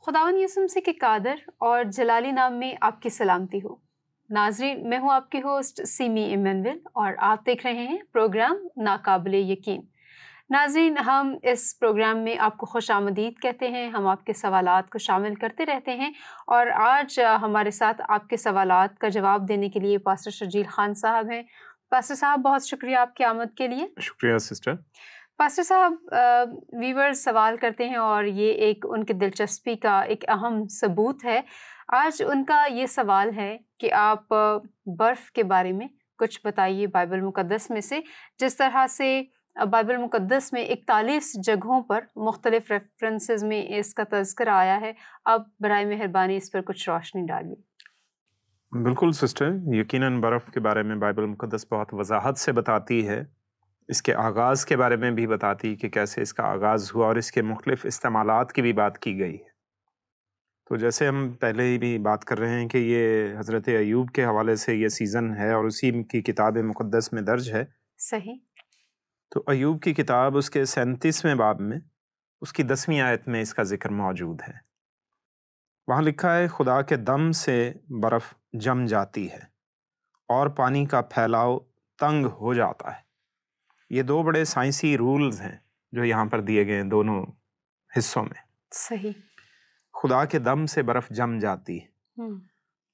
खुदावंद यीशु मसीह के कादर और जलाली नाम में आपकी सलामती हो। नाजरीन, मैं हूं आपकी होस्ट सीमी इमैनुअल और आप देख रहे हैं प्रोग्राम नाकाबिले यकीन। नाजरीन, हम इस प्रोग्राम में आपको खुशामदीद कहते हैं। हम आपके सवालात को शामिल करते रहते हैं और आज हमारे साथ आपके सवालात का जवाब देने के लिए पास्टर शर्जील खान साहब हैं। पास्टर साहब, बहुत शुक्रिया आपकी आमद के लिए। शुक्रिया सिस्टर। पास्टर साहब, व्यूअर्स सवाल करते हैं और ये एक उनकी दिलचस्पी का एक अहम सबूत है। आज उनका ये सवाल है कि आप बर्फ़ के बारे में कुछ बताइए बाइबल मुक़द्दस में से, जिस तरह से बाइबल मुक़द्दस में 41 जगहों पर मुख्तलिफ रेफरेंसेस में इसका तज़किरा आया है। अब बराए मेहरबानी इस पर कुछ रोशनी डालिए। बिल्कुल सिस्टर, यकीनन बर्फ़ के बारे में बाइबल मुक़द्दस बहुत वजाहत से बताती है। इसके आगाज़ के बारे में भी बताती कि कैसे इसका आगाज़ हुआ और इसके मुख्तलिफ इस्तेमालात की भी बात की गई है। तो जैसे हम पहले ही भी बात कर रहे हैं कि ये हज़रत अय्यूब के हवाले से ये सीज़न है और उसी की किताब मुक़द्दस में दर्ज है। सही। तो अय्यूब की किताब उसके 37वें बाब में उसकी 10वीं आयत में इसका ज़िक्र मौजूद है। वहाँ लिखा है, खुदा के दम से बर्फ़ जम जाती है और पानी का फैलाव तंग हो जाता है। ये दो बड़े साइंसी रूल्स हैं जो यहाँ पर दिए गए हैं दोनों हिस्सों में। सही। खुदा के दम से बर्फ़ जम जाती है,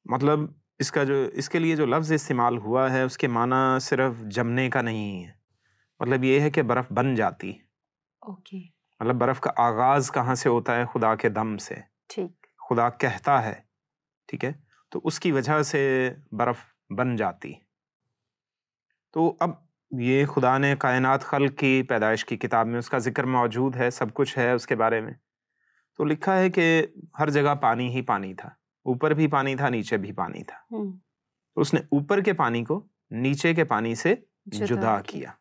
मतलब इसके लिए जो लफ्ज़ इस्तेमाल हुआ है उसके माना सिर्फ जमने का नहीं है, मतलब ये है कि बर्फ़ बन जाती है। ओके। मतलब बर्फ़ का आगाज़ कहाँ से होता है? खुदा के दम से। ठीक। खुदा कहता है, ठीक है, तो उसकी वजह से बर्फ़ बन जाती। तो अब ये खुदा ने कायनात खल्क की, पैदाइश की किताब में उसका ज़िक्र मौजूद है, सब कुछ है उसके बारे में। तो लिखा है कि हर जगह पानी ही पानी था, ऊपर भी पानी था, नीचे भी पानी था। तो उसने ऊपर के पानी को नीचे के पानी से जुदा किया।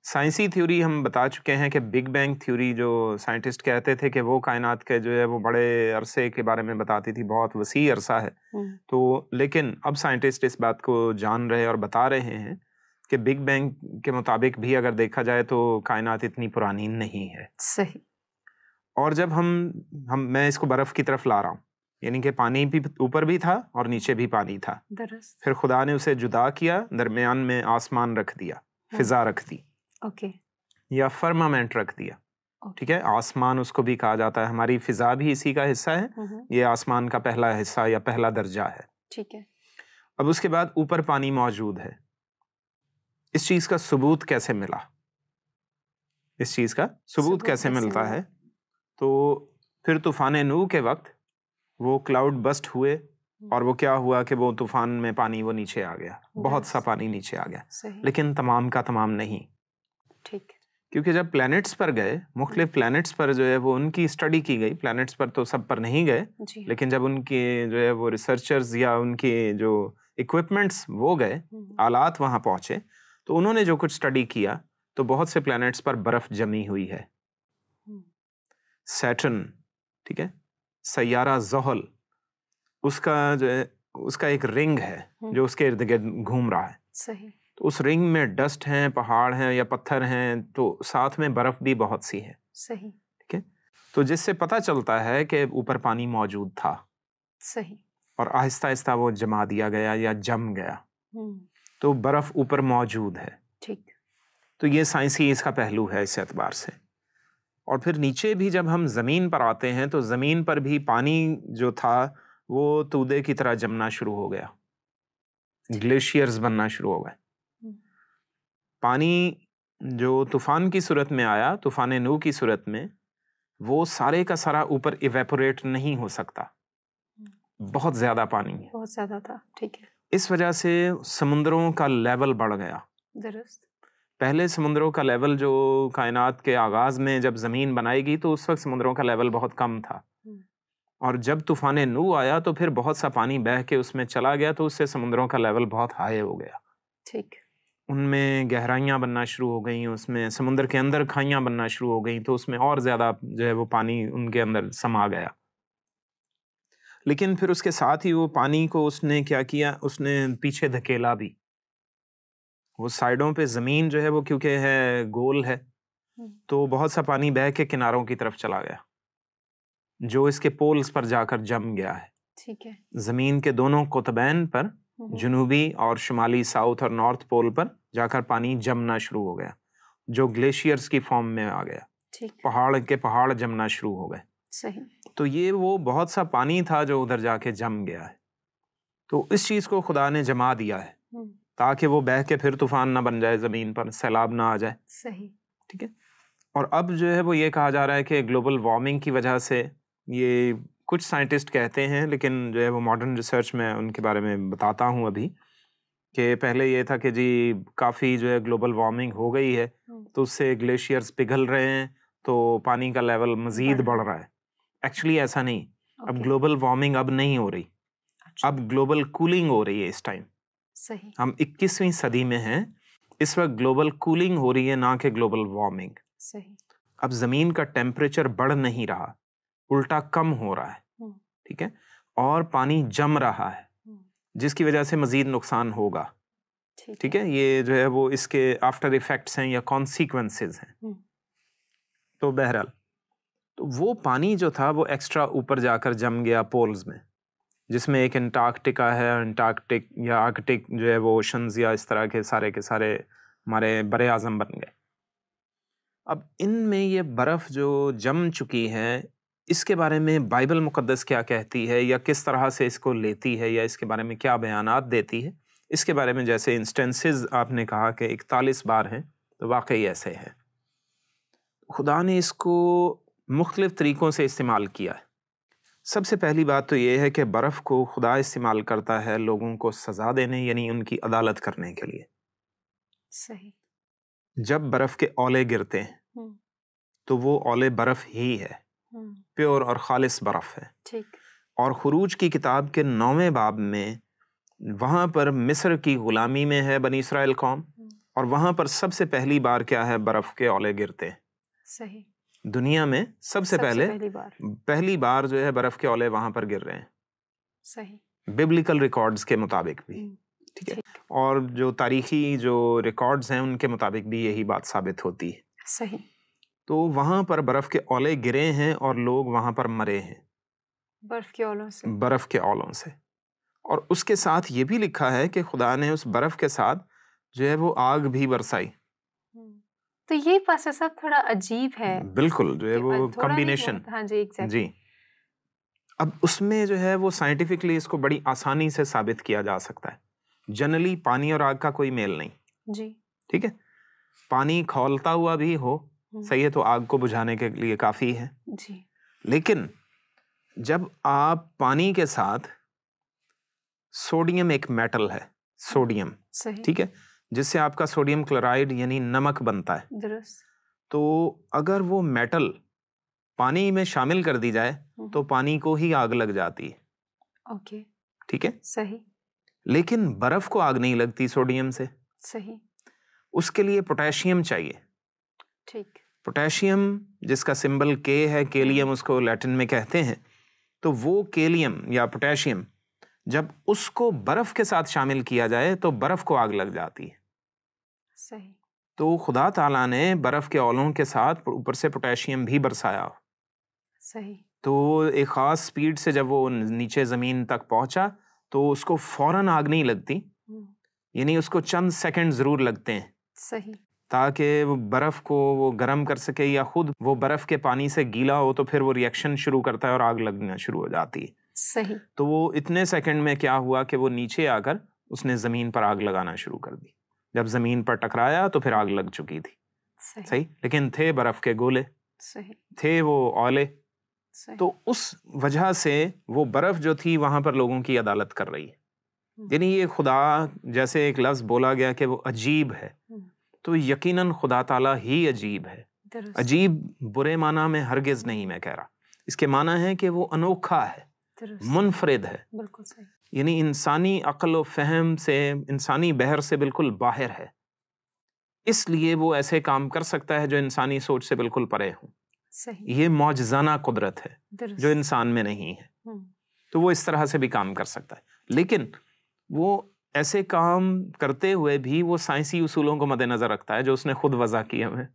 साइंसी थ्योरी हम बता चुके हैं कि बिग बैंग थ्योरी, जो साइंटिस्ट कहते थे कि वो कायनात के जो है वो बड़े अरसे के बारे में बताती थी, बहुत वसी अरसा है। तो लेकिन अब साइंटिस्ट इस बात को जान रहे और बता रहे हैं कि बिग बैंग के मुताबिक भी अगर देखा जाए तो कायनात इतनी पुरानी नहीं है। सही। और जब मैं इसको बर्फ की तरफ ला रहा हूँ, यानी कि पानी भी ऊपर भी था और नीचे भी पानी था। फिर खुदा ने उसे जुदा किया, दरमियान में आसमान रख दिया, फिजा रख दी, ओके, या फर्मामेंट रख दिया। ठीक है, आसमान उसको भी कहा जाता है, हमारी फिजा भी इसी का हिस्सा है। ये आसमान का पहला हिस्सा या पहला दर्जा है। ठीक है। अब उसके बाद ऊपर पानी मौजूद है। इस चीज का सबूत कैसे मिला? इस चीज का सबूत कैसे मिलता है? तो फिर तूफान नूह के वक्त वो क्लाउड बस्ट हुए और वो क्या हुआ कि वो तूफान में पानी वो नीचे आ गया, बहुत सा पानी नीचे आ गया, लेकिन तमाम का तमाम नहीं। ठीक। क्योंकि जब प्लैनेट्स पर गए, मुख्तलिफ प्लैनेट्स पर जो है वो उनकी स्टडी की गई। प्लैनेट्स पर तो सब पर नहीं गए, लेकिन जब उनके जो है वो रिसर्चर्स या उनके जो इक्विपमेंट्स वो गए, आलात वहां पहुंचे, तो उन्होंने जो कुछ स्टडी किया तो बहुत से प्लैनेट्स पर बर्फ जमी हुई है। सैटर्न, ठीक है, सैयारा ज़ोहल, उसका जो है उसका एक रिंग है जो उसके इर्द गिर्द घूम रहा है। सही। तो उस रिंग में डस्ट हैं, पहाड़ हैं या पत्थर हैं, तो साथ में बर्फ भी बहुत सी है। सही। ठीक है, तो जिससे पता चलता है कि ऊपर पानी मौजूद था। सही। और आहिस्ता आहिस्ता वो जमा दिया गया या जम गया, तो बर्फ ऊपर मौजूद है। ठीक। तो ये साइंसी इसका पहलू है इस एतबार से। और फिर नीचे भी जब हम जमीन पर आते हैं तो जमीन पर भी पानी जो था वो तूदे की तरह जमना शुरू हो गया, ग्लेशियर्स बनना शुरू हो गए। पानी जो तूफान की सूरत में आया, तूफान नूह की सूरत में, वो सारे का सारा ऊपर इवेपोरेट नहीं हो सकता, बहुत ज्यादा पानी है, बहुत ज्यादा था। ठीक है। इस वजह से समुद्रों का लेवल बढ़ गया। दुरुस्त। पहले समुद्रों का लेवल जो कायनात के आगाज में जब जमीन बनाएगी तो उस वक्त समुद्रों का लेवल बहुत कम था, और जब तूफान नूह आया तो फिर बहुत सा पानी बह के उसमें चला गया, तो उससे समुद्रों का लेवल बहुत हाई हो गया। ठीक। उनमें गहराइयां बनना शुरू हो गई, उसमें समुद्र के अंदर खाइयां बनना शुरू हो गई, तो उसमें और ज्यादा जो है वो पानी उनके अंदर समा गया। लेकिन फिर उसके साथ ही वो पानी को उसने क्या किया, उसने पीछे धकेला भी। वो साइडों पे जमीन जो है वो क्योंकि है गोल है, तो बहुत सा पानी बह के किनारों की तरफ चला गया। जो इसके पोल्स पर जाकर जम गया है। ठीक है। जमीन के दोनों कुतबैन पर, जनूबी और शुमाली, साउथ और नॉर्थ पोल पर जाकर पानी जमना शुरू हो गया, जो ग्लेशियर्स की फॉर्म में आ गया। ठीक। पहाड़ के पहाड़ जमना शुरू हो गए। सही। तो ये वो बहुत सा पानी था जो उधर जाके जम गया है। तो इस चीज को खुदा ने जमा दिया है ताकि वो बह के फिर तूफान ना बन जाए, जमीन पर सैलाब ना आ जाए। सही। ठीक है। और अब जो है वो ये कहा जा रहा है कि ग्लोबल वार्मिंग की वजह से, ये कुछ साइंटिस्ट कहते हैं, लेकिन जो है वो मॉडर्न रिसर्च में उनके बारे में बताता हूँ अभी, कि पहले ये था कि जी काफ़ी जो है ग्लोबल वार्मिंग हो गई है, तो उससे ग्लेशियर्स पिघल रहे हैं, तो पानी का लेवल मज़ीद बढ़ रहा है। एक्चुअली ऐसा नहीं। अब ग्लोबल वार्मिंग अब नहीं हो रही। अच्छा। अब ग्लोबल कूलिंग हो रही है इस टाइम। सही। हम 21वीं सदी में हैं, इस वक्त ग्लोबल कूलिंग हो रही है, ना कि ग्लोबल वार्मिंग। सही। अब जमीन का टेम्परेचर बढ़ नहीं रहा, उल्टा कम हो रहा है। ठीक है। और पानी जम रहा है, जिसकी वजह से मजीद नुकसान होगा। ठीक है। ये जो है वो इसके आफ्टर इफेक्ट्स हैं या कॉन्सिक्वेंसेस हैं। तो बहरहाल, तो वो पानी जो था वो एक्स्ट्रा ऊपर जाकर जम गया पोल्स में, जिसमें एक अंटार्कटिका है, अंटार्कटिक या आर्कटिक जो है वो ओशंस या इस तरह के सारे हमारे बड़े आज़म बन गए। अब इनमें ये बर्फ़ जो जम चुकी है, इसके बारे में बाइबल मुक़द्दस क्या कहती है, या किस तरह से इसको लेती है, या इसके बारे में क्या बयानात देती है, इसके बारे में जैसे इंस्टेंसेस आपने कहा कि 41 बार हैं, तो वाकई ऐसे है। खुदा ने इसको मुख्तलिफ तरीक़ों से इस्तेमाल किया है। सबसे पहली बात तो ये है कि बर्फ़ को खुदा इस्तेमाल करता है लोगों को सज़ा देने, यानी उनकी अदालत करने के लिए। सही। जब बर्फ़ के ओले गिरते हैं तो वो ओले बर्फ़ ही है, प्योर और खालिस बर्फ़ है। ठीक। और खुरूज की किताब के 9वें बाब में वहाँ पर मिस्र की गुलामी में है बनी इस्राएल कौम, और वहाँ पर सबसे पहली बार क्या है, बर्फ़ के ओले गिरते हैं। सही। दुनिया में सबसे पहली बार जो है बर्फ़ के ओले वहाँ पर गिर रहे हैं। सही। बिब्लिकल रिकॉर्ड्स के मुताबिक भी। ठीक है। और जो तारीखी जो रिकॉर्ड्स हैं उनके मुताबिक भी यही बात साबित होती है। सही। तो वहाँ पर बर्फ़ के ओले गिरे हैं और लोग वहाँ पर मरे हैं बर्फ़ के ओलों से। और उसके साथ ये भी लिखा है कि खुदा ने उस बर्फ़ के साथ जो है वो आग भी बरसाई। तो ये पास सब थोड़ा अजीब है। बिल्कुल, जो है वो कॉम्बिनेशन। हाँ जी, एग्जैक्टली। जी। अब उसमें जो है वो साइंटिफिकली इसको बड़ी आसानी से साबित किया जा सकता है। जनरली पानी और आग का कोई मेल नहीं। जी। ठीक है। पानी खौलता हुआ भी हो, सही है, तो आग को बुझाने के लिए काफी है। जी। लेकिन जब आप पानी के साथ सोडियम, एक मेटल है सोडियम, ठीक है, जिससे आपका सोडियम क्लोराइड यानी नमक बनता है, दुरुस्त। तो अगर वो मेटल पानी में शामिल कर दी जाए तो पानी को ही आग लग जाती है। ओके। ठीक है। सही। लेकिन बर्फ को आग नहीं लगती सोडियम से। सही। उसके लिए पोटेशियम चाहिए। ठीक। पोटेशियम जिसका सिंबल के है, केलियम उसको लैटिन में कहते हैं, तो वो केलियम या पोटेशियम जब उसको बर्फ के साथ शामिल किया जाए तो बर्फ को आग लग जाती है। सही। तो खुदा ताला ने बर्फ के औलों के साथ ऊपर से पोटेशियम भी बरसाया। सही। तो एक खास स्पीड से जब वो नीचे जमीन तक पहुंचा तो उसको फौरन आग नहीं लगती, यानी उसको चंद सेकंड जरूर लगते हैं। सही। ताकि वो बर्फ को वो गर्म कर सके, या खुद वो बर्फ के पानी से गीला हो तो फिर वो रिएक्शन शुरू करता है और आग लगना शुरू हो जाती है। सही। तो वो इतने सेकंड में क्या हुआ कि वो नीचे आकर उसने जमीन पर आग लगाना शुरू कर दी। जब जमीन पर टकराया तो फिर आग लग चुकी थी। सही। लेकिन थे बर्फ के गोले। सही। थे वो औले। तो उस वजह से वो बर्फ जो थी वहां पर लोगों की अदालत कर रही है। यानी ये खुदा, जैसे एक लफ्ज बोला गया कि वो अजीब है, तो यकीनन खुदा ताला ही अजीब है। अजीब बुरे माना में हरगिज नहीं मैं कह रहा, इसके माना है कि वो अनोखा है, मुनफरिद है। बिल्कुल सही। यानी इंसानी अक्ल व फहम से, इंसानी बहर से बिल्कुल बाहर है, इसलिए वो ऐसे काम कर सकता है जो इंसानी सोच से बिल्कुल परे हो। सही। ये मौजज़ाना कुदरत है जो इंसान में नहीं है। तो वो इस तरह से भी काम कर सकता है, लेकिन वो ऐसे काम करते हुए भी वो साइंसी उसूलों को मद्देनजर रखता है जो उसने खुद वज़ा किए हैं,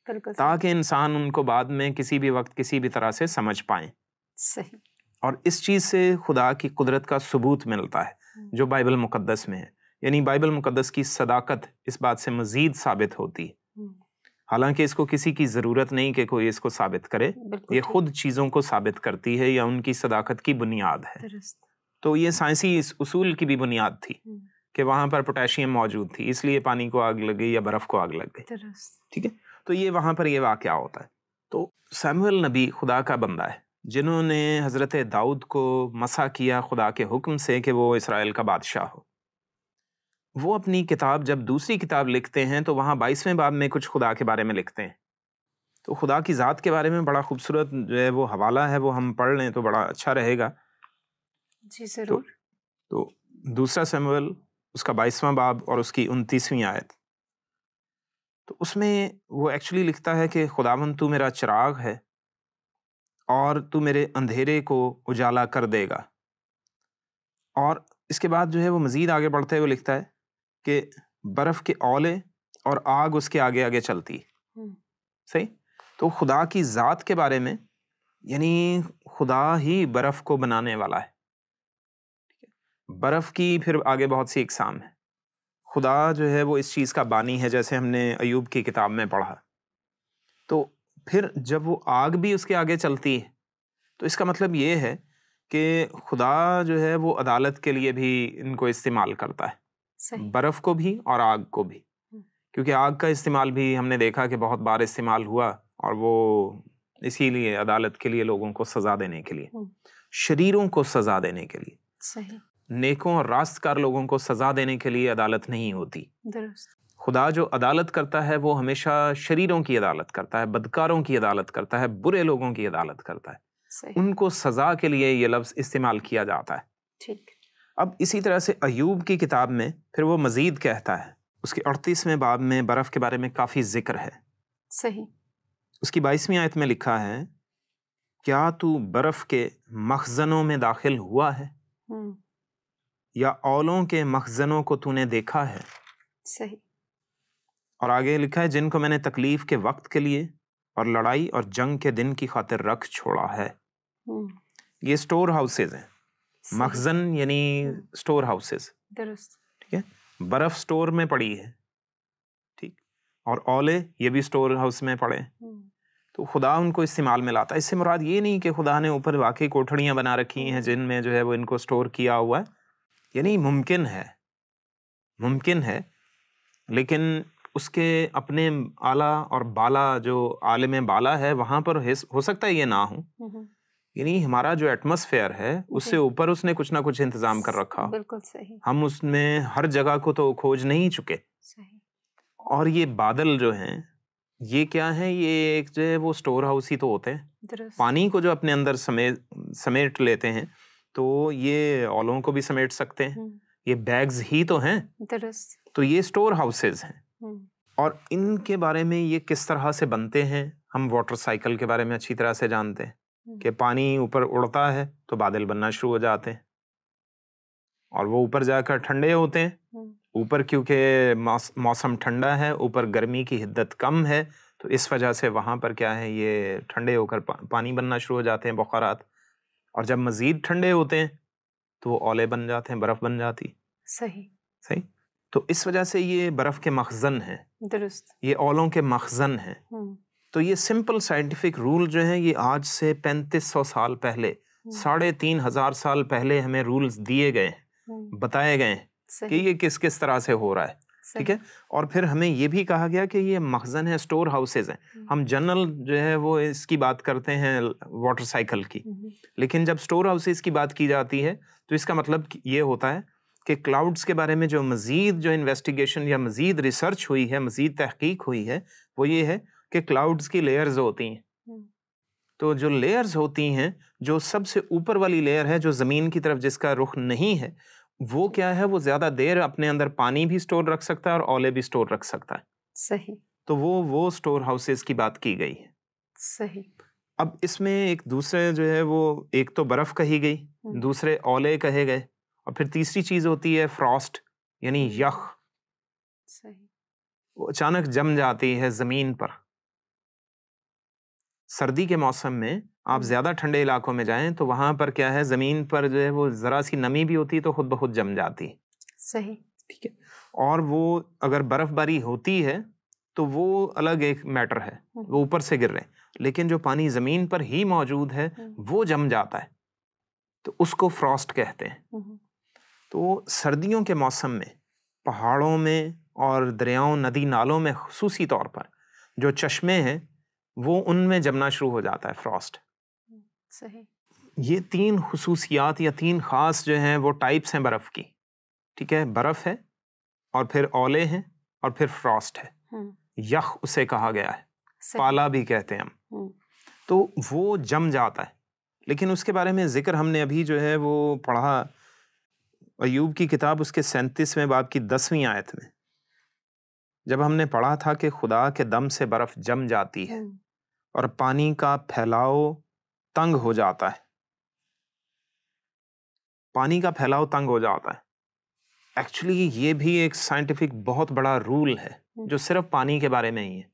ताकि इंसान उनको बाद में किसी भी वक्त किसी भी तरह से समझ पाए। सही। और इस चीज़ से खुदा की कुदरत का सबूत मिलता है जो बाइबल मुकद्दस में है। यानी बाइबल मुकद्दस की सदाकत इस बात से मज़ीद साबित होती है। हालांकि इसको किसी की ज़रूरत नहीं कि कोई इसको साबित करे, ये खुद चीज़ों को साबित करती है या उनकी सदाकत की बुनियाद है। तो ये साइंसी इस उसूल की भी बुनियाद थी कि वहाँ पर पोटेशियम मौजूद थी, इसलिए पानी को आग लग गई या बर्फ़ को आग लग गई। ठीक है, तो ये वहाँ पर ये वाक़या होता है। तो सैमुअल नबी खुदा का बंदा है जिन्होंने हज़रत दाऊद को मसा किया खुदा के हुक्म से कि वो इस्राएल का बादशाह हो। वो अपनी किताब जब दूसरी किताब लिखते हैं तो वहाँ 22वें बाब में कुछ खुदा के बारे में लिखते हैं। तो खुदा की ज़ात के बारे में बड़ा खूबसूरत जो है वो हवाला है, वो हम पढ़ लें तो बड़ा अच्छा रहेगा। जी ज़रूर। तो दूसरा सैमुअल उसका 22वां बाब और उसकी 29वीं आयत, तो उसमें वो एक्चुअली लिखता है कि खुदावंद तू मेरा चिराग है और तू मेरे अंधेरे को उजाला कर देगा। और इसके बाद जो है वो मज़ीद आगे बढ़ते हुए लिखता है कि बर्फ़ के औले और आग उसके आगे आगे चलती। सही। तो खुदा की ज़ात के बारे में, यानी खुदा ही बर्फ़ को बनाने वाला है। बर्फ़ की फिर आगे बहुत सी इकसाम है। खुदा जो है वो इस चीज़ का बानी है, जैसे हमने अयूब की किताब में पढ़ा। तो फिर जब वो आग भी उसके आगे चलती है तो इसका मतलब ये है कि खुदा जो है वो अदालत के लिए भी इनको इस्तेमाल करता है, बर्फ़ को भी और आग को भी। क्योंकि आग का इस्तेमाल भी हमने देखा कि बहुत बार इस्तेमाल हुआ, और वो इसीलिए अदालत के लिए, लोगों को सज़ा देने के लिए, शरीरों को सज़ा देने के लिए। सही। नेकों और रास्तकार लोगों को सज़ा देने के लिए अदालत नहीं होती। खुदा जो अदालत करता है वो हमेशा शरीरों की अदालत करता है, बदकारों की अदालत करता है, बुरे लोगों की अदालत करता है। उनको सज़ा के लिए ये लफ्ज़ इस्तेमाल किया जाता है। ठीक। अब इसी तरह से अयूब की किताब में फिर वो मज़ीद कहता है, उसके 38वें बाब में बर्फ़ के बारे में काफ़ी जिक्र है। सही। उसकी 22वीं आयत में लिखा है, क्या तू बर्फ़ के मखज़नों में दाखिल हुआ है या औलों के मखज़नों को तूने देखा है? सही। और आगे लिखा है, जिनको मैंने तकलीफ़ के वक्त के लिए और लड़ाई और जंग के दिन की खातिर रख छोड़ा है। ये स्टोर हाउसेज हैं। मखज़न यानी स्टोर हाउसेज। ठीक है, बर्फ़ स्टोर में पड़ी है। ठीक, और औले ये भी स्टोर हाउस में पड़े। तो खुदा उनको इस्तेमाल में लाता है। इससे मुराद ये नहीं कि खुदा ने ऊपर वाकई कोठड़ियाँ बना रखी हैं जिनमें जो है वो इनको स्टोर किया हुआ है। यानी मुमकिन है, लेकिन उसके अपने आला और बाला, जो आलिम बाला है, वहाँ पर हो सकता है ये ना हो। यानी हमारा जो एटमॉस्फेयर है उससे ऊपर उसने कुछ ना कुछ इंतजाम कर रखा। बिल्कुल सही। हम उसमें हर जगह को तो खोज नहीं चुके। सही। और ये बादल जो हैं, ये क्या है? ये एक जो है वो स्टोर हाउस ही तो होते हैं। पानी को जो अपने अंदर समेट लेते हैं, तो ये औलों को भी समेट सकते हैं। ये बैग्स ही तो हैं। तो ये स्टोर हाउसेज हैं। और इनके बारे में ये किस तरह से बनते हैं, हम वाटर साइकिल के बारे में अच्छी तरह से जानते हैं कि पानी ऊपर उड़ता है तो बादल बनना शुरू हो जाते हैं, और वो ऊपर जाकर ठंडे होते हैं। ऊपर क्योंकि मौसम ठंडा है, ऊपर गर्मी की हिद्दत कम है, तो इस वजह से वहाँ पर क्या है, ये ठंडे होकर पानी बनना शुरू हो जाते हैं, बुखारात। और जब मज़ीद ठंडे होते हैं तो वो औले बन जाते हैं, बर्फ़ बन जाती। सही। तो इस वजह से ये बर्फ़ के मखज़न हैं, ये औलों के मखज़न हैं। तो ये सिंपल साइंटिफिक रूल जो है, ये आज से 3500 साल पहले, 3500 साल पहले हमें रूल्स दिए गए हैं, बताए गए हैं कि ये किस किस तरह से हो रहा है। ठीक है, और फिर हमें ये भी कहा गया कि ये मखज़न है, स्टोर हाउसेज हैं। हम जनरल जो है वो इसकी बात करते हैं वाटर साइकिल की, लेकिन जब स्टोर हाउसेज की बात की जाती है तो इसका मतलब ये होता है कि क्लाउड्स के बारे में जो मज़ीद जो इन्वेस्टिगेशन या मज़ीद रिसर्च हुई है, मज़ीद तहकीक हुई है, वो ये है कि क्लाउड्स की लेयर्स होती हैं। तो जो लेयर्स होती हैं, जो सबसे ऊपर वाली लेयर है, जो ज़मीन की तरफ जिसका रुख नहीं है, वो क्या है, वो ज़्यादा देर अपने अंदर पानी भी स्टोर रख सकता है और औले भी स्टोर रख सकता है। सही। तो वो स्टोर हाउसेज की बात की गई है। सही। अब इसमें एक दूसरे जो है वो, एक तो बर्फ़ कही गई, दूसरे औले कहे गए, और फिर तीसरी चीज़ होती है फ्रॉस्ट, यानी यख। सही। वो अचानक जम जाती है ज़मीन पर। सर्दी के मौसम में आप ज़्यादा ठंडे इलाकों में जाएं तो वहाँ पर क्या है, ज़मीन पर जो है वो ज़रा सी नमी भी होती है तो खुद ब खुद जम जाती है। सही। ठीक है। और वो अगर बर्फबारी होती है तो वो अलग एक मैटर है, वो ऊपर से गिर रहे हैं, लेकिन जो पानी ज़मीन पर ही मौजूद है वो जम जाता है, तो उसको फ्रॉस्ट कहते हैं। तो सर्दियों के मौसम में पहाड़ों में और दरियाओं, नदी नालों में खुसूसी तौर पर जो चश्मे हैं वो उनमें जमना शुरू हो जाता है फ्रॉस्ट। सही। ये 3 खुसूसियात या 3 खास जो हैं वो टाइप्स हैं बर्फ़ की। ठीक है, बर्फ़ है और फिर ओले हैं और फिर फ्रॉस्ट है। यख उसे कहा गया है, पाला भी कहते हैं हम। तो वो जम जाता है, लेकिन उसके बारे में जिक्र हमने अभी जो है वो पढ़ा अय्यूब की किताब उसके 37वें बाब की 10वीं आयत में, जब हमने पढ़ा था कि खुदा के दम से बर्फ जम जाती है और पानी का फैलाव तंग हो जाता है। पानी का फैलाव तंग हो जाता है। एक्चुअली ये भी एक साइंटिफिक बहुत बड़ा रूल है जो सिर्फ पानी के बारे में ही है।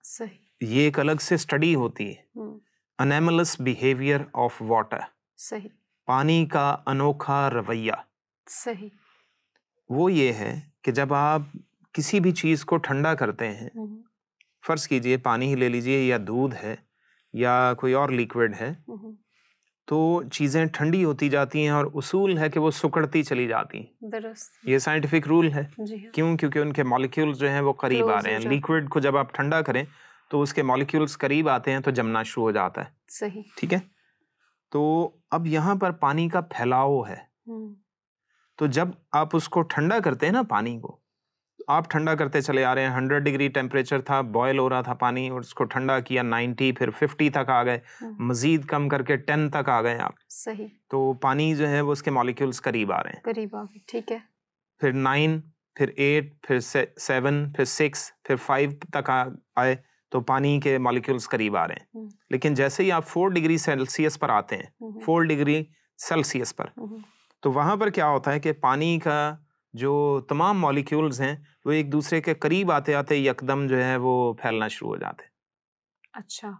सही। ये एक अलग से स्टडी होती है, अनोमलस बिहेवियर ऑफ वाटर। सही। पानी का अनोखा रवैया। सही। वो ये है कि जब आप किसी भी चीज को ठंडा करते हैं, फर्ज कीजिए पानी ही ले लीजिए या दूध है या कोई और लिक्विड है, तो चीजें ठंडी होती जाती हैं और उसूल है कि वो सुकड़ती चली जाती हैं। दुरुस्त। ये साइंटिफिक रूल है। क्यों? क्योंकि उनके मॉलिक्यूल्स जो हैं वो करीब आ रहे हैं। लिक्विड को जब आप ठंडा करें तो उसके मॉलिक्यूल्स करीब आते हैं तो जमना शुरू हो जाता है। सही। ठीक है। तो अब यहाँ पर पानी का फैलाव है, तो जब आप उसको ठंडा करते हैं ना, पानी को आप ठंडा करते चले आ रहे हैं, 100 डिग्री टेम्परेचर था, बॉयल हो रहा था पानी, और उसको ठंडा किया 90, फिर 50 तक आ गए, मजीद कम करके 10 तक आ गए आप। सही। तो पानी जो है वो उसके मॉलिक्यूल्स करीब आ रहे हैं, करीब आ गए। ठीक है। फिर 9, फिर 8, फिर 7, फिर 6, फिर 5 तक आए तो पानी के मॉलिक्यूल्स करीब आ रहे हैं। लेकिन जैसे ही आप 4 डिग्री सेल्सियस पर आते हैं, 4 डिग्री सेल्सियस पर, तो वहां पर क्या होता है कि पानी का जो तमाम मॉलिक्यूल्स हैं वो एक दूसरे के करीब आते आते यकदम जो है वो फैलना शुरू हो जाते हैं। अच्छा।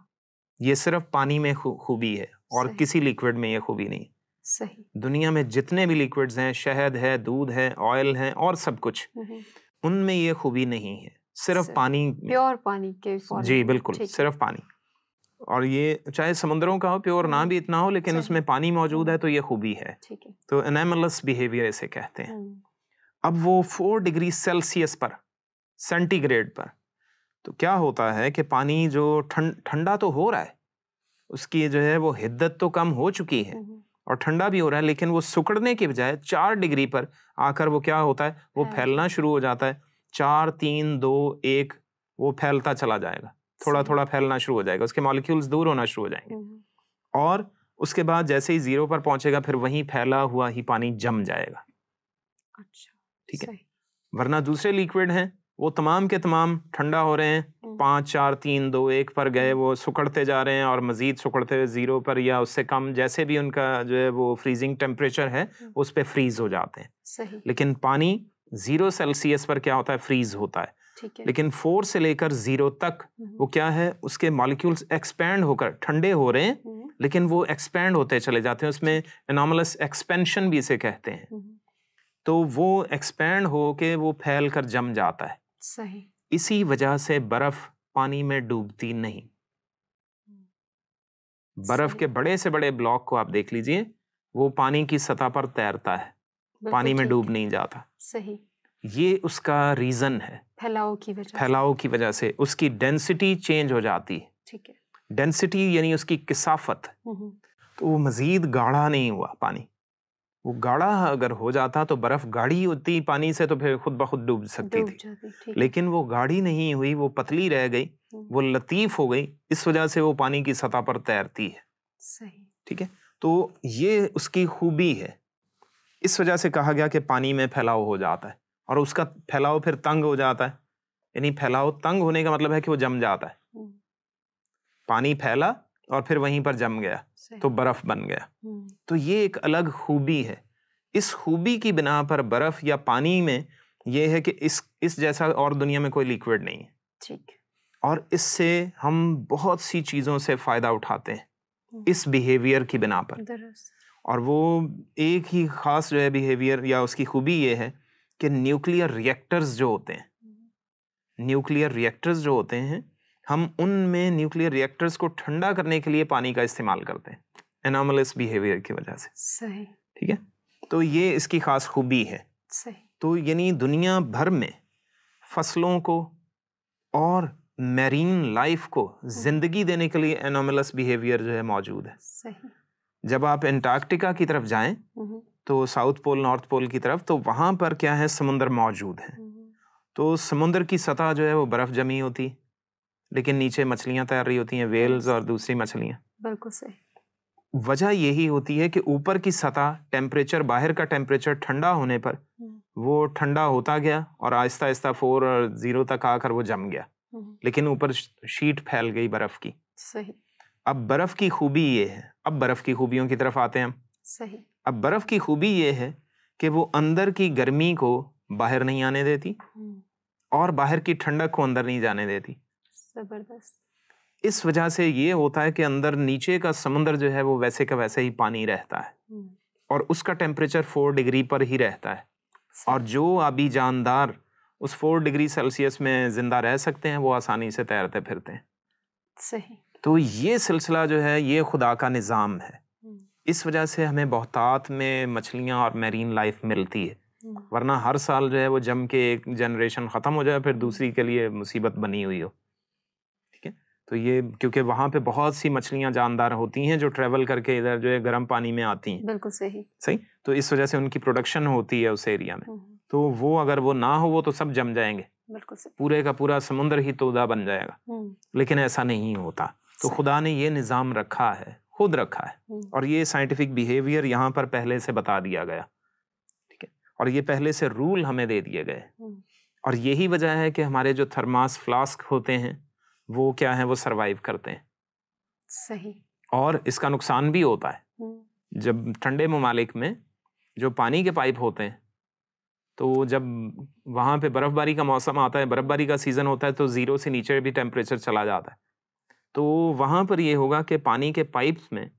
ये सिर्फ पानी में खूबी है और किसी लिक्विड में ये खूबी नहीं। सही। दुनिया में जितने भी लिक्विड्स हैं, शहद है, दूध है, ऑयल है और सब कुछ, उनमें ये खूबी नहीं है, सिर्फ पानी, प्योर पानी के। जी बिल्कुल, सिर्फ पानी। और ये चाहे समुद्रों का हो, प्योर ना भी इतना हो, लेकिन उसमें पानी मौजूद है तो ये खूबी है। तो एनामलस बिहेवियर इसे कहते हैं। अब वो 4 डिग्री सेल्सियस पर, सेंटीग्रेड पर, तो क्या होता है कि पानी जो ठंडा तो हो रहा है, उसकी जो है वो हिद्दत तो कम हो चुकी है और ठंडा भी हो रहा है, लेकिन वो सुकड़ने के बजाय 4 डिग्री पर आकर वो क्या होता है, वो फैलना शुरू हो जाता है। 4, 3, 2, 1 वो फैलता चला जाएगा, थोड़ा थोड़ा फैलना शुरू हो जाएगा, उसके मॉलिक्यूल्स दूर होना शुरू हो जाएंगे और उसके बाद जैसे ही 0 पर पहुंचेगा फिर वहीं फैला हुआ ही पानी जम जाएगा। अच्छा। ठीक है। वरना दूसरे लिक्विड हैं वो तमाम के तमाम ठंडा हो रहे हैं, 5, 4, 3, 2, 1 पर गए, वो सुकड़ते जा रहे हैं और मजीद सुकड़ते हुए 0 पर या उससे कम, जैसे भी उनका जो है वो फ्रीजिंग टेम्परेचर है उस पे फ्रीज हो जाते हैं। सही। लेकिन पानी 0 सेल्सियस पर क्या होता है, फ्रीज होता है। लेकिन 4 से लेकर 0 तक वो क्या है, उसके मॉलिक्यूल्स एक्सपैंड होकर ठंडे हो रहे हैं, लेकिन वो एक्सपैंड होते चले जाते हैं, उसमें एनॉमलस एक्सपेंशन भी इसे कहते हैं। तो वो एक्सपैंड हो के वो फैल कर जम जाता है। सही। इसी वजह से बर्फ पानी में डूबती नहीं। बर्फ के बड़े से बड़े ब्लॉक को आप देख लीजिए, वो पानी की सतह पर तैरता है, पानी में डूब नहीं जाता। सही। ये उसका रीजन है, फैलाव की वजह। फैलाव की वजह से उसकी डेंसिटी चेंज हो जाती है। ठीक है। डेंसिटी यानी उसकी किसाफत, तो वो मजीद गाढ़ा नहीं हुआ पानी। वो गाढ़ा अगर हो जाता तो बर्फ गाढ़ी होती पानी से तो फिर खुद ब खुद डूब सकती थी, लेकिन वो गाढ़ी नहीं हुई, वो पतली रह गई, वो लतीफ हो गई, इस वजह से वो पानी की सतह पर तैरती है। सही। ठीक है। तो ये उसकी खूबी है, इस वजह से कहा गया कि पानी में फैलाव हो जाता है और उसका फैलाव फिर तंग हो जाता है, यानी फैलाव तंग होने का मतलब है कि वो जम जाता है। पानी फैला और फिर वहीं पर जम गया तो बर्फ बन गया। तो ये एक अलग खूबी है। इस खूबी की बिना पर बर्फ या पानी में ये है कि इस जैसा और दुनिया में कोई लिक्विड नहीं है। ठीक। और इससे हम बहुत सी चीज़ों से फ़ायदा उठाते हैं इस बिहेवियर की बिना पर। और वो एक ही ख़ास जो है बिहेवियर या उसकी खूबी ये है कि न्यूक्लियर रिएक्टर्स जो होते हैं, न्यूक्लियर रिएक्टर्स जो होते हैं, हम उनमें न्यूक्लियर रिएक्टर्स को ठंडा करने के लिए पानी का इस्तेमाल करते हैं एनॉमलस बिहेवियर की वजह से। सही। ठीक है, तो ये इसकी ख़ास खूबी है। सही। तो यानी दुनिया भर में फसलों को और मैरीन लाइफ को जिंदगी देने के लिए एनॉमलस बिहेवियर जो है मौजूद है। सही। जब आप एंटार्क्टिका की तरफ जाएं तो साउथ पोल नॉर्थ पोल की तरफ, तो वहां पर क्या है, समुद्र मौजूद है। तो समुद्र की सतह जो है वो बर्फ जमी होती, लेकिन नीचे मछलियां तैर रही होती हैं, वेल्स और दूसरी मछलियां। बिल्कुल सही। वजह यही होती है कि ऊपर की सतह टेम्परेचर, बाहर का टेम्परेचर ठंडा होने पर वो ठंडा होता गया और आहिस्ता आहिस्ता 4 और 0 तक आकर वो जम गया, लेकिन ऊपर शीट फैल गई बर्फ की। सही। अब बर्फ की खूबी ये है, अब बर्फ की खूबियों की तरफ आते हैं हम। सही। अब बर्फ की खूबी ये है कि वो अंदर की गर्मी को बाहर नहीं आने देती और बाहर की ठंडक को अंदर नहीं जाने देती। जबरदस्त। इस वजह से ये होता है कि अंदर नीचे का समुद्र जो है वो वैसे का वैसे ही पानी रहता है और उसका टेम्परेचर 4 डिग्री पर ही रहता है। और जो आबी जानदार उस 4 डिग्री सेल्सियस में जिंदा रह सकते हैं वो आसानी से तैरते फिरते हैं। सही। तो ये सिलसिला जो है ये खुदा का निज़ाम है। इस वजह से हमें बहुतात में मछलियाँ और मैरीन लाइफ मिलती है, वरना हर साल जो है वो जम के एक जनरेशन ख़त्म हो जाए, फिर दूसरी के लिए मुसीबत बनी हुई हो। ठीक है, तो ये क्योंकि वहाँ पे बहुत सी मछलियाँ जानदार होती हैं जो ट्रेवल करके इधर जो है गर्म पानी में आती हैं। बिल्कुल सही। सही, तो इस वजह से उनकी प्रोडक्शन होती है उस एरिया में। तो वो अगर वो ना हो वो तो सब जम जाएंगे, बिल्कुल सही। पूरे का पूरा समुद्र ही तोदा बन जाएगा। लेकिन ऐसा नहीं होता। तो खुदा ने ये निज़ाम रखा है, खुद रखा है, और ये साइंटिफिक बिहेवियर यहाँ पर पहले से बता दिया गया। ठीक है, और ये पहले से रूल हमें दे दिए गए। और यही वजह है कि हमारे जो थर्मास फ्लास्क होते हैं वो क्या है, वो सरवाइव करते हैं। सही। और इसका नुकसान भी होता है। जब ठंडे ममालिक में जो पानी के पाइप होते हैं, तो जब वहाँ पे बर्फबारी का मौसम आता है, बर्फबारी का सीजन होता है, तो 0 से नीचे भी टेम्परेचर चला जाता है। तो वहाँ पर ये होगा कि पानी के पाइप्स में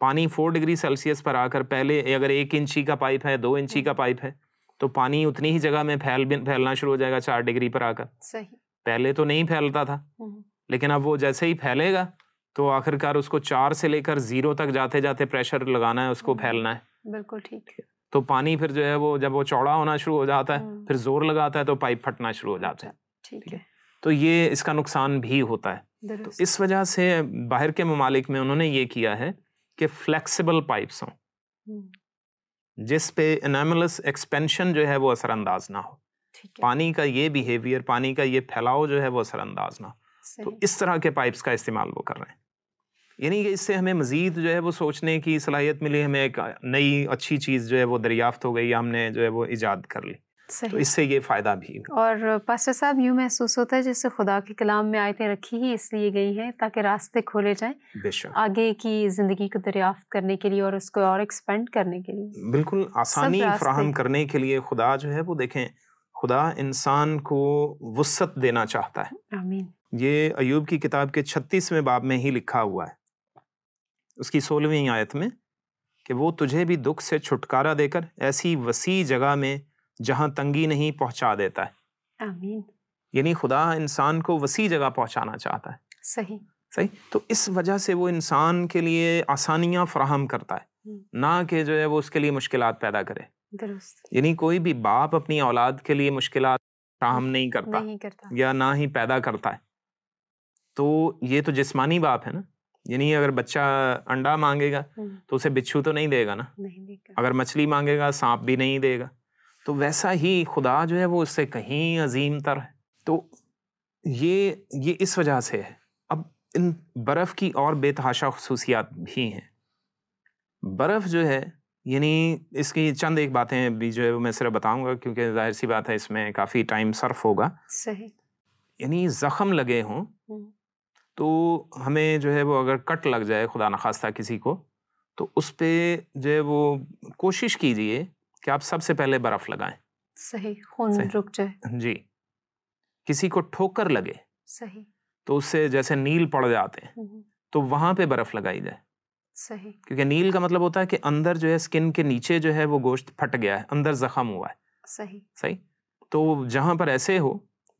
पानी 4 डिग्री सेल्सियस पर आकर, पहले अगर 1 इंची का पाइप है, 2 इंची का पाइप है, तो पानी उतनी ही जगह में फैलना शुरू हो जाएगा 4 डिग्री पर आकर। सही। पहले तो नहीं फैलता था, लेकिन अब वो जैसे ही फैलेगा तो आखिरकार उसको 4 से लेकर 0 तक जाते जाते प्रेशर लगाना है, उसको फैलना है। बिल्कुल ठीक। तो पानी फिर जो है वो जब वो चौड़ा होना शुरू हो जाता है, फिर जोर लगाता है तो पाइप फटना शुरू हो जाते हैं। ठीक है, तो ये इसका नुकसान भी होता है। तो इस वजह से बाहर के ममालिक में उन्होंने ये किया है कि फ्लेक्सिबल पाइप्स हों, जिस पे एनामलस एक्सपेंशन जो है वो असरअंदाज ना हो, पानी का ये बिहेवियर, पानी का ये फैलाव जो है वो असरअंदाज ना हो। तो इस तरह के पाइप्स का इस्तेमाल वो कर रहे हैं। यानी कि इससे हमें मजीद जो है वो सोचने की सलाहियत मिली, हमें एक नई अच्छी चीज़ जो है वो दरियाफ्त हो गई, हमने जो है वो इजाद कर ली। तो इससे ये फ़ायदा भी। और पास्टर साहब, यूँ महसूस होता है जैसे खुदा के कलाम में आयतें रखी ही इसलिए गई हैं ताकि रास्ते खोले जाएं आगे की ज़िंदगी को दरियाफ्त करने के लिए और उसको और एक्सपेंड करने के लिए, बिल्कुल आसानी फराहम करने के लिए। खुदा जो है वो देखें, खुदा इंसान को वुस्सत देना चाहता है। आमीन। ये अय्यूब की किताब के 36वें बाब में ही लिखा हुआ है, उसकी 16वीं आयत में, कि वो तुझे भी दुख से छुटकारा देकर ऐसी वसी जगह में जहां तंगी नहीं पहुंचा देता है। आमीन। यानी खुदा इंसान को वसी जगह पहुंचाना चाहता है। सही। सही, तो इस वजह से वो इंसान के लिए आसानियां फराहम करता है, ना कि जो है वो उसके लिए मुश्किलात पैदा करे। दुरुस्त। यानी कोई भी बाप अपनी औलाद के लिए मुश्किलात फराहम नहीं करता या ना ही पैदा करता है। तो ये तो जिस्मानी बाप है ना, यानी अगर बच्चा अंडा मांगेगा तो उसे बिच्छू तो नहीं देगा ना, नहीं देगा। अगर मछली मांगेगा सांप भी नहीं देगा। तो वैसा ही खुदा जो है वो उससे कहीं अजीम तर है। तो ये इस वजह से है। अब इन बर्फ की और बेतहाशा खुसूसियात भी हैं। बर्फ जो है, यानी इसकी चंद एक बातें भी जो है वो मैं सिर्फ बताऊंगा, क्योंकि जाहिर सी बात है इसमें काफ़ी टाइम सर्फ होगा। सही। यानी ज़ख्म लगे हों तो हमें जो है वो अगर कट लग जाए खुदा न खास्ता किसी को, तो उस पे जो है वो कोशिश कीजिए कि आप सबसे पहले बर्फ़ लगाएं। सही, खून रुक जाए। जी। किसी को ठोकर लगे, सही, तो उससे जैसे नील पड़ जाते हैं तो वहां पे बर्फ लगाई जाए। सही। क्योंकि नील का मतलब होता है कि अंदर जो है स्किन के नीचे जो है वो गोश्त फट गया है, अंदर जख्म हुआ है। सही। सही। तो जहां पर ऐसे हो,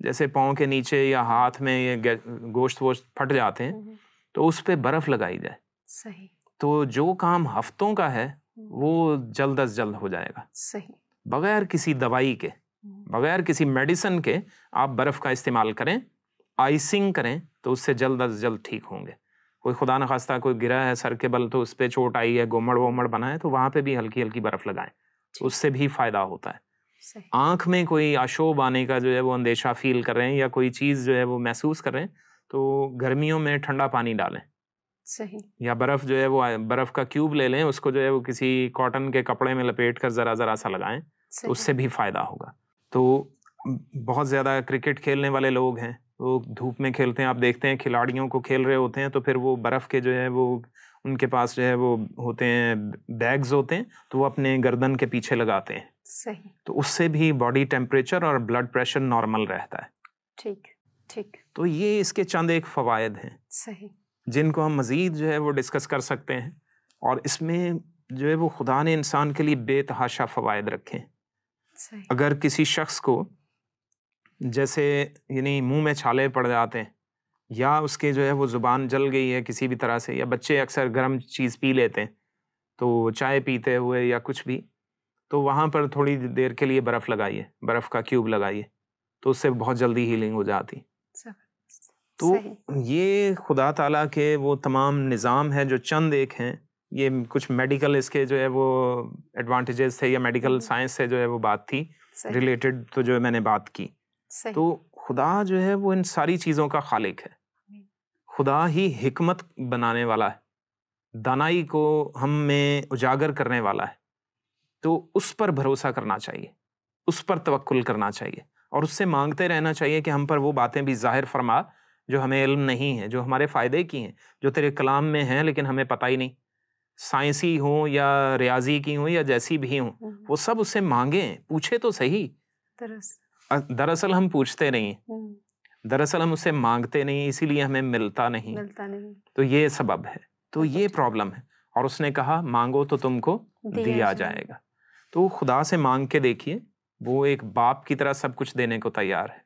जैसे पाँव के नीचे या हाथ में ये गोश्त वोश्त फट जाते हैं, तो उस पे बर्फ लगाई जाए। सही। तो जो काम हफ्तों का है वो जल्द अज जल्द हो जाएगा। सही। बगैर किसी दवाई के, बगैर किसी मेडिसिन के आप बर्फ का इस्तेमाल करें, आइसिंग करें, तो उससे जल्द अज जल्द ठीक होंगे। कोई खुदा न खास्ता कोई गिरा है सर के बल तो उस पर चोट आई है, गोमड़ वोमड़ बना है, तो वहां पे भी हल्की हल्की बर्फ लगाएं, उससे भी फायदा होता है। आंख में कोई आशोब आने का जो है वो अंदेशा फील कर रहे हैं या कोई चीज जो है वो महसूस कर रहे हैं, तो गर्मियों में ठंडा पानी डालें। सही। या बर्फ जो है वो बर्फ का क्यूब ले लें, उसको जो है वो किसी कॉटन के कपड़े में लपेट कर जरा जरा सा लगाएं, तो उससे भी फायदा होगा। तो बहुत ज्यादा क्रिकेट खेलने वाले लोग हैं, वो धूप में खेलते हैं, आप देखते हैं खिलाड़ियों को खेल रहे होते हैं तो फिर वो बर्फ के जो है वो उनके पास जो है वो होते हैं बैग्स होते हैं, तो वो अपने गर्दन के पीछे लगाते हैं। सही। तो उससे भी बॉडी टेम्परेचर और ब्लड प्रेशर नॉर्मल रहता है। ठीक ठीक। तो ये इसके चंद एक फवायद हैं। सही। जिनको हम मजीद जो है वो डिस्कस कर सकते हैं, और इसमें जो है वो खुदा ने इंसान के लिए बेतहाशा फवायद रखे हैं। सही। अगर किसी शख्स को जैसे यानी मुंह में छाले पड़ जाते हैं, या उसके जो है वो ज़ुबान जल गई है किसी भी तरह से, या बच्चे अक्सर गर्म चीज़ पी लेते हैं तो चाय पीते हुए या कुछ भी, तो वहाँ पर थोड़ी देर के लिए बर्फ़ लगाइए, बर्फ़ का क्यूब लगाइए, तो उससे बहुत जल्दी हीलिंग हो जाती। तो ये खुदा ताला के वो तमाम निज़ाम है जो चंद एक हैं, ये कुछ मेडिकल इसके जो है वो एडवांटेजेस थे या मेडिकल साइंस से जो है वो बात थी रिलेटेड, तो जो मैंने बात की। तो खुदा जो है वो इन सारी चीज़ों का खालिक है। खुदा ही हिकमत बनाने वाला है, दानाई को हम में उजागर करने वाला है। तो उस पर भरोसा करना चाहिए, उस पर तवक्कुल करना चाहिए, और उससे मांगते रहना चाहिए कि हम पर वो बातें भी जाहिर फरमा जो हमें इल्म नहीं है, जो हमारे फ़ायदे की हैं, जो तेरे कलाम में हैं लेकिन हमें पता ही नहीं, साइंसी हो या रियाजी की हो या जैसी भी हो, वो सब उससे मांगें, पूछे तो सही। दरअसल हम पूछते नहीं, दरअसल हम उससे मांगते नहीं, इसीलिए हमें मिलता नहीं। तो ये सबब है, तो ये प्रॉब्लम है। और उसने कहा मांगो तो तुमको दिया जाएगा। तो खुदा से मांग के देखिए, वो एक बाप की तरह सब कुछ देने को तैयार है।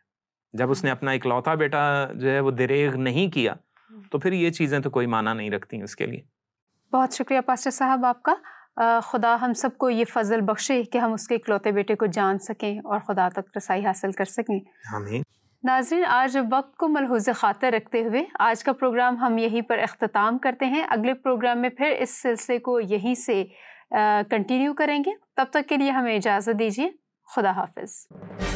जब उसने अपना इकलौता बेटा जो है वो दरेग नहीं किया, तो फिर ये चीज़ें तो कोई माना नहीं रखती उसके लिए। बहुत शुक्रिया पास्टर साहब आपका। खुदा हम सबको ये फजल बख्शे कि हम उसके इकलौते बेटे को जान सकें और खुदा तक रसाई हासिल कर सकें। आमीन। नाज़रीन, आज वक्त को मलहूज़ ख़ातर रखते हुए आज का प्रोग्राम हम यहीं पर अख्ताम करते हैं। अगले प्रोग्राम में फिर इस सिलसिले को यहीं से कंटिन्यू करेंगे। तब तक के लिए हमें इजाज़त दीजिए। खुदा हाफिज़।